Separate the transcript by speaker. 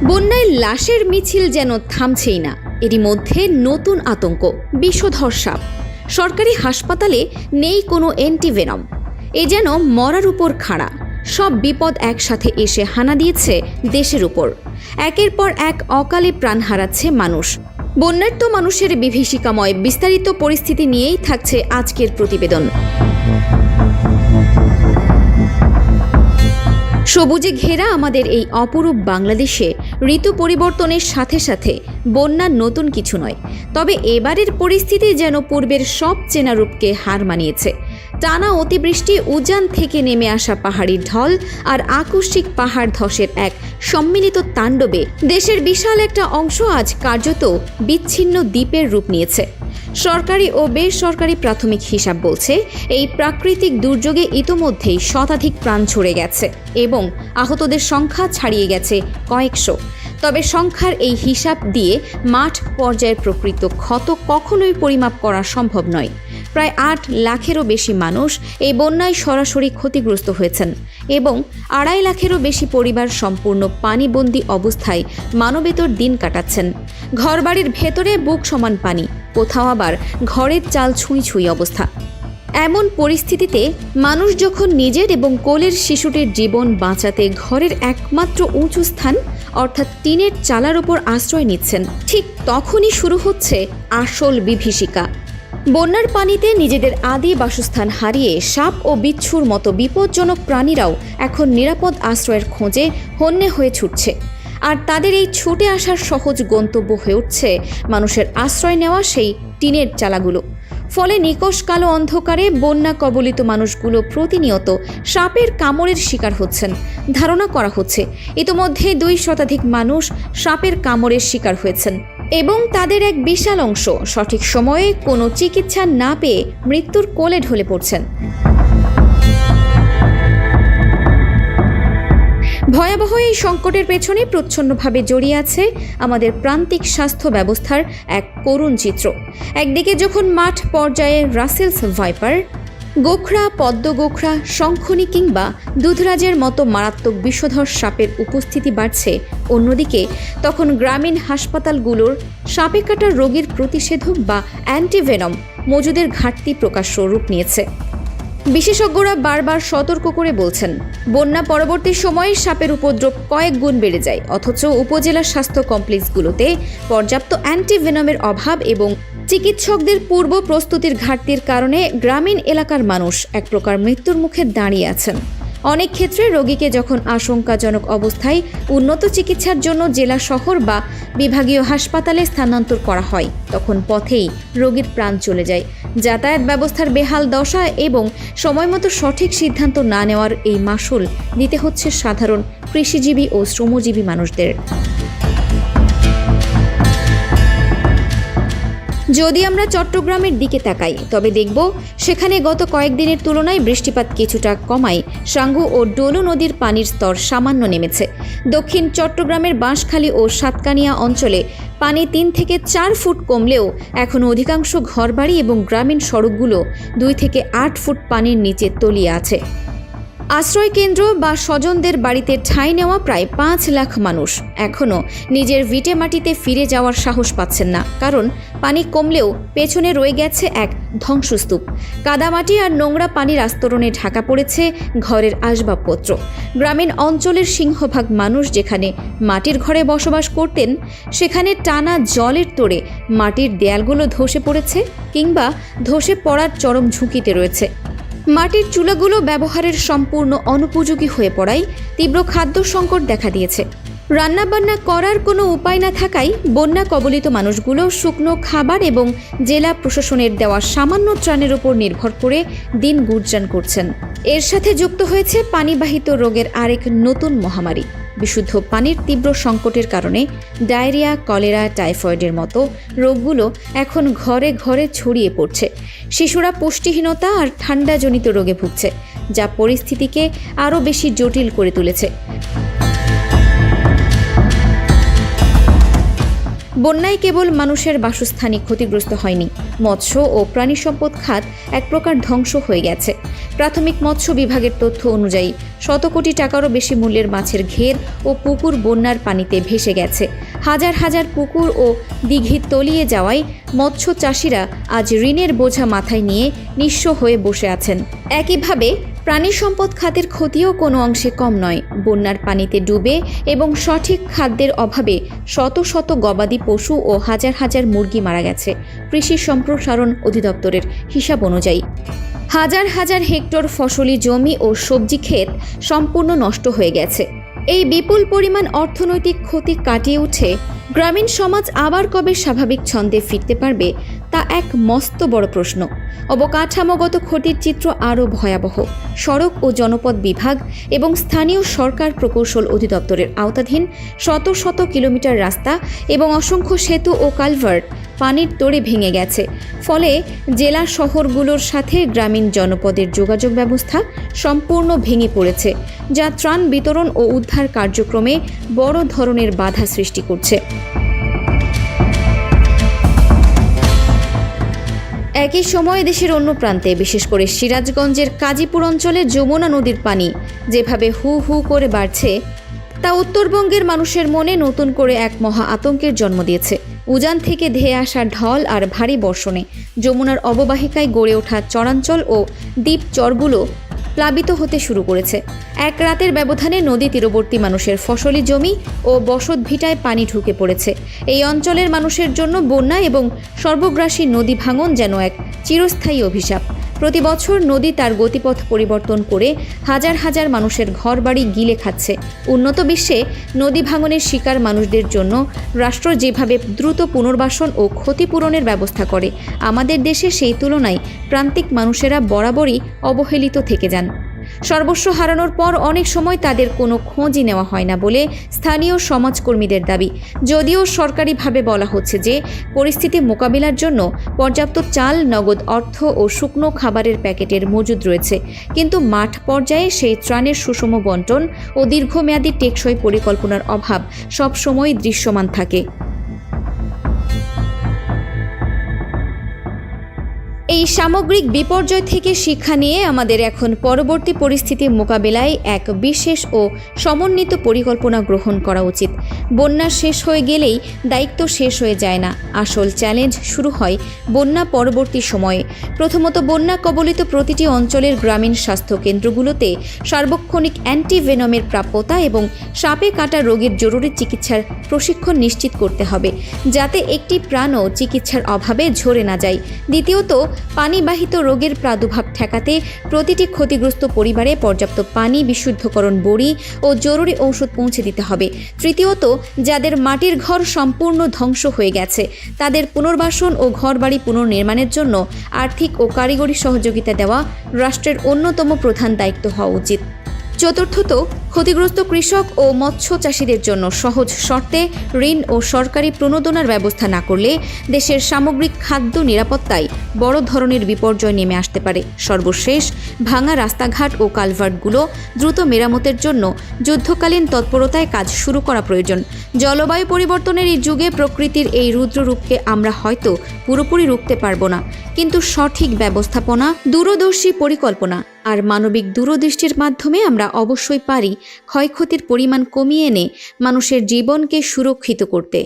Speaker 1: বন্যায় লাশের মিছিল যেন থামছেই না। এরই মধ্যে নতুন আতঙ্ক, বিষধর সাপ। সরকারি হাসপাতালে নেই কোনো অ্যান্টিভেনম। এ যেন মরার উপর খাড়া। সব বিপদ একসাথে এসে হানা দিয়েছে দেশের উপর। একের পর এক অকালে প্রাণ হারাচ্ছে মানুষ। বন্যার্ত মানুষের বিভীষিকাময় বিস্তারিত পরিস্থিতি নিয়েই থাকছে আজকের প্রতিবেদন। সবুজে ঘেরা আমাদের এই অপরূপ বাংলাদেশে ঋতু পরিবর্তনের সাথে সাথে বন্যা নতুন কিছু নয়। তবে এবারের পরিস্থিতি যেন পূর্বের সব চেনা রূপকে হার মানিয়েছে। টানা অতিবৃষ্টি, উজান থেকে নেমে আসা পাহাড়ি ঢল আর আকস্মিক পাহাড় ধসের এক সম্মিলিত তাণ্ডবে দেশের বিশাল একটা অংশ আজ কার্যত বিচ্ছিন্ন দ্বীপের রূপ নিয়েছে। সরকারি ও বেসরকারি প্রাথমিক হিসাব বলছে, এই প্রাকৃতিক দুর্যোগে ইতোমধ্যেই শতাধিক প্রাণ ঝরে গেছে এবং আহতদের সংখ্যা ছাড়িয়ে গেছে কয়েকশো। তবে সংখ্যার এই হিসাব দিয়ে মাঠ পর্যায়ের প্রকৃত ক্ষত কখনোই পরিমাপ করা সম্ভব নয়। প্রায় ৮ লাখেরও বেশি মানুষ এই বন্যায় সরাসরি ক্ষতিগ্রস্ত হয়েছেন এবং ২.৫ লাখেরও বেশি পরিবার সম্পূর্ণ পানিবন্দী অবস্থায় মানবেতর দিন কাটাচ্ছেন। ঘরবাড়ির ভেতরে বুক সমান পানি, কোথাও আবার ঘরের চাল ছুঁই ছুঁই অবস্থা। এমন পরিস্থিতিতে মানুষ যখন নিজের এবং কোলের শিশুটির জীবন বাঁচাতে ঘরের একমাত্র উঁচু স্থান অর্থাৎ টিনের চালার ওপর আশ্রয় নিচ্ছেন, ঠিক তখনই শুরু হচ্ছে আসল বিভীষিকা। বন্যার পানিতে নিজেদের আদি বাসস্থান হারিয়ে সাপ ও বিচ্ছুর মতো বিপজ্জনক প্রাণীরাও এখন নিরাপদ আশ্রয়ের খোঁজে হন্যে হয়ে ছুটছে। আর তাদের এই ছুটে আসার সহজ গন্তব্য হয়ে উঠছে মানুষের আশ্রয় নেওয়া সেই টিনের চালাগুলো। ফলে নিকষ কালো অন্ধকারে বন্যা কবলিত মানুষগুলো প্রতিনিয়ত সাপের কামড়ের শিকার হচ্ছেন। ধারণা করা হচ্ছে ইতোমধ্যে ২ শতাধিক মানুষ সাপের কামড়ের শিকার হয়েছেন এবং তাদের এক বিশাল অংশ সঠিক সময়ে কোনো চিকিৎসা না পেয়ে মৃত্যুর কোলে ঢলে পড়ছেন। ভয়াবহ এই সংকটের পেছনে প্রচ্ছন্নভাবে জড়িয়ে আছে আমাদের প্রান্তিক স্বাস্থ্য ব্যবস্থার এক করুণ চিত্র। একদিকে যখন মাঠ পর্যায়ে রাসেলস ভাইপার, গোখরা, পদ্মগোখরা, শঙ্খনী কিংবা দুধরাজের মতো মারাত্মক বিষধর সাপের উপস্থিতি বাড়ছে, অন্যদিকে তখন গ্রামীণ হাসপাতালগুলোর সাপে কাটা রোগীর প্রতিষেধক বা অ্যান্টিভেনম মজুদের ঘাটতি প্রকাশ্য রূপ নিয়েছে। বিশেষজ্ঞরা বারবার সতর্ক করে বলছেন, বন্যা পরবর্তী সময়ে সাপের উপদ্রব কয়েক গুণ বেড়ে যায়, অথচ উপজেলা স্বাস্থ্য কমপ্লেক্সগুলোতে পর্যাপ্ত অ্যান্টিভেনমের অভাব এবং চিকিৎসকদের পূর্ব প্রস্তুতির ঘাটতির কারণে গ্রামীণ এলাকার মানুষ এক প্রকার মৃত্যুর মুখে দাঁড়িয়ে আছেন। অনেক ক্ষেত্রে রোগীকে যখন আশঙ্কাজনক অবস্থায় উন্নত চিকিৎসার জন্য জেলা শহর বা বিভাগীয় হাসপাতালে স্থানান্তর করা হয়, তখন পথেই রোগীর প্রাণ চলে যায়। যাতায়াত ব্যবস্থার বেহাল দশা এবং সময়মতো সঠিক সিদ্ধান্ত না নেওয়ার এই মাশুল দিতে হচ্ছে সাধারণ কৃষিজীবী ও শ্রমজীবী মানুষদের। যদি আমরা চট্টগ্রামের দিকে তাকাই, তবে দেখব সেখানে গত কয়েকদিনের তুলনায় বৃষ্টিপাত কিছুটা কমায় সাঙ্গু ও ডোলো নদীর পানির স্তর সামান্য নেমেছে। দক্ষিণ চট্টগ্রামের বাঁশখালী ও সাতকানিয়া অঞ্চলে পানি ৩ থেকে ৪ ফুট কমলেও এখনও অধিকাংশ ঘরবাড়ি এবং গ্রামীণ সড়কগুলো ২ থেকে ৮ ফুট পানির নিচে তলিয়ে আছে। আশ্রয় কেন্দ্র বা স্বজনদের বাড়িতে ঠাঁই নেওয়া প্রায় ৫ লাখ মানুষ এখনও নিজের ভিটে মাটিতে ফিরে যাওয়ার সাহস পাচ্ছেন না, কারণ পানি কমলেও পেছনে রয়ে গেছে এক ধ্বংসস্তূপ। কাদামাটি আর নোংরা পানির আস্তরণে ঢাকা পড়েছে ঘরের আসবাবপত্র। গ্রামীণ অঞ্চলের সিংহভাগ মানুষ যেখানে মাটির ঘরে বসবাস করতেন, সেখানে টানা জলের তোড়ে মাটির দেয়ালগুলো ধসে পড়েছে কিংবা ধসে পড়ার চরম ঝুঁকিতে রয়েছে। মাটির চুলাগুলো ব্যবহারের সম্পূর্ণ অনুপযোগী হয়ে পড়ায় তীব্র খাদ্য সংকট দেখা দিয়েছে। রান্নাবান্না করার কোনো উপায় না থাকায় বন্যা কবলিত মানুষগুলো শুকনো খাবার এবং জেলা প্রশাসনের দেওয়া সামান্য ত্রাণের উপর নির্ভর করে দিন গুজরান করছেন। এর সাথে যুক্ত হয়েছে পানিবাহিত রোগের আরেক নতুন মহামারী। বিশুদ্ধ পানির তীব্র সংকটের কারণে ডায়রিয়া, কলেরা, টাইফয়েডের মতো রোগগুলো এখন ঘরে ঘরে ছড়িয়ে পড়ছে। শিশুরা পুষ্টিহীনতা আর ঠান্ডাজনিত রোগে ভুগছে, যা পরিস্থিতিকে আরও বেশি জটিল করে তুলেছে। বন্যায় কেবল মানুষের বাসস্থানই ক্ষতিগ্রস্ত হয়নি, মৎস্য ও প্রাণী সম্পদ খাত এক প্রকার ধ্বংস হয়ে গেছে। প্রাথমিক মৎস্য বিভাগের তথ্য অনুযায়ী শত কোটি টাকারও বেশি মূল্যের মাছের ঘের ও পুকুর বন্যার পানিতে ভেসে গেছে। হাজার হাজার পুকুর ও দিঘি তলিয়ে যাওয়ায় মৎস্য চাষিরা আজ ঋণের বোঝা মাথায় নিয়ে নিঃস্ব হয়ে বসে আছেন। একইভাবে প্রাণী সম্পদ খাতের ক্ষতিও কোনো অংশে কম নয়। বন্যার পানিতে ডুবে এবং সঠিক খাদ্যের অভাবে শত শত গবাদি পশু ও হাজার হাজার মুরগি মারা গেছে। কৃষি সম্প্রসারণ অধিদপ্তরের হিসাব অনুযায়ী হাজার হাজার হেক্টর ফসলি জমি ও সবজি ক্ষেত সম্পূর্ণ নষ্ট হয়ে গেছে। এই বিপুল পরিমাণ অর্থনৈতিক ক্ষতি কাটিয়ে উঠে গ্রামীণ সমাজ আবার কবে স্বাভাবিক ছন্দে ফিরতে পারবে তা এক মস্ত বড় প্রশ্ন। অবকাঠামোগত ক্ষতির চিত্র আরও ভয়াবহ। সড়ক ও জনপথ বিভাগ এবং স্থানীয় সরকার প্রকৌশল অধিদপ্তরের আওতাধীন শত শত কিলোমিটার রাস্তা এবং অসংখ্য সেতু ও কালভার্ট পানির তোড়ে ভেঙে গেছে। ফলে জেলা শহরগুলোর সাথে গ্রামীণ জনপদের যোগাযোগ ব্যবস্থা সম্পূর্ণ ভেঙে পড়েছে, যা ত্রাণ বিতরণ ও উদ্ধার কার্যক্রমে বড় ধরনের বাধা সৃষ্টি করছে। একই সময়ে দেশের অন্য প্রান্তে, বিশেষ করে সিরাজগঞ্জের কাজীপুর অঞ্চলে যমুনা নদীর পানি যেভাবে হু হু করে বাড়ছে তা উত্তরবঙ্গের মানুষের মনে নতুন করে এক মহা আতঙ্কের জন্ম দিয়েছে। উজান থেকে ধেয়ে আসা ঢল আর ভারী বর্ষণে যমুনার অববাহিকায় গড়ে ওঠা চরাঞ্চল ও দ্বীপ চরগুলো প্লাবিত হতে শুরু করেছে। এক রাতের ব্যবধানে নদী তীরবর্তী মানুষের ফসলি জমি ও বসত ভিটায় পানি ঢুকে পড়েছে। এই অঞ্চলের মানুষের জন্য বন্যা এবং সর্বগ্রাসী নদী ভাঙন যেন এক চিরস্থায়ী অভিশাপ। প্রতি বছর নদী তার গতিপথ পরিবর্তন করে হাজার হাজার মানুষের ঘরবাড়ি গিলে খাচ্ছে। উন্নত বিশ্বে নদী ভাঙনের শিকার মানুষদের জন্য রাষ্ট্র যেভাবে দ্রুত পুনর্বাসন ও ক্ষতিপূরণের ব্যবস্থা করে, আমাদের দেশে সেই তুলনায় প্রান্তিক মানুষেরা বরাবরই অবহেলিত থেকে যান। সর্বস্ব হারানোর পর অনেক সময় তাদের কোনো খোঁজই নেওয়া হয় না বলে স্থানীয় সমাজকর্মীদের দাবি। যদিও সরকারিভাবে বলা হচ্ছে যে পরিস্থিতি মোকাবিলার জন্য পর্যাপ্ত চাল, নগদ অর্থ ও শুকনো খাবারের প্যাকেটের মজুদ রয়েছে, কিন্তু মাঠ পর্যায়ে সেই ত্রাণের সুষম বণ্টন ও দীর্ঘমেয়াদী টেকসই পরিকল্পনার অভাব সবসময় দৃশ্যমান থাকে। এই সামগ্রিক বিপর্যয় থেকে শিক্ষা নিয়ে আমাদের এখন পরবর্তী পরিস্থিতি মোকাবেলায় এক বিশেষ ও সমন্বিত পরিকল্পনা গ্রহণ করা উচিত। বন্যা শেষ হয়ে গেলেই দায়িত্ব শেষ হয়ে যায় না। আসল চ্যালেঞ্জ শুরু হয় বন্যা পরবর্তী সময়ে। প্রথমত, বন্যা কবলিত প্রতিটি অঞ্চলের গ্রামীণ স্বাস্থ্য কেন্দ্রগুলোতে সার্বক্ষণিক অ্যান্টিভেনমের প্রাপ্যতা এবং সাপে কাটা রোগের জরুরি চিকিৎসার প্রশিক্ষণ নিশ্চিত করতে হবে, যাতে একটি প্রাণও চিকিৎসার অভাবে ঝরে না যায়। দ্বিতীয়ত, পানিবাহিত রোগের প্রাদুর্ভাব ঠেকাতে প্রতিটি ক্ষতিগ্রস্ত পরিবারে পর্যাপ্ত পানি, বিশুদ্ধকরণ বড়ি ও জরুরি ঔষধ পৌঁছে দিতে হবে। তৃতীয়ত, যাদের মাটির ঘর সম্পূর্ণ ধ্বংস হয়ে গেছে তাদের পুনর্বাসন ও ঘরবাড়ি পুনর্নির্মাণের জন্য আর্থিক ও কারিগরি সহযোগিতা দেওয়া রাষ্ট্রের অন্যতম প্রধান দায়িত্ব হওয়া উচিত। চতুর্থত, ক্ষতিগ্রস্ত কৃষক ও মৎস্য চাষীদের জন্য সহজ শর্তে ঋণ ও সরকারি প্রণোদনার ব্যবস্থা না করলে দেশের সামগ্রিক খাদ্য নিরাপত্তায় বড় ধরনের বিপর্যয় নেমে আসতে পারে। সর্বশেষ, ভাঙা রাস্তাঘাট ও কালভার্টগুলো দ্রুত মেরামতের জন্য যুদ্ধকালীন তৎপরতায় কাজ শুরু করা প্রয়োজন। জলবায়ু পরিবর্তনের এই যুগে প্রকৃতির এই রুদ্ররূপকে আমরা হয়তো পুরোপুরি রুখতে পারব না, কিন্তু সঠিক ব্যবস্থাপনা, দূরদর্শী পরিকল্পনা আর মানবিক দূরদৃষ্টির মাধ্যমে আমরা অবশ্যই পারি ক্ষয়ক্ষতির পরিমাণ কমিয়ে এনে মানুষের জীবনকে সুরক্ষিত করতে।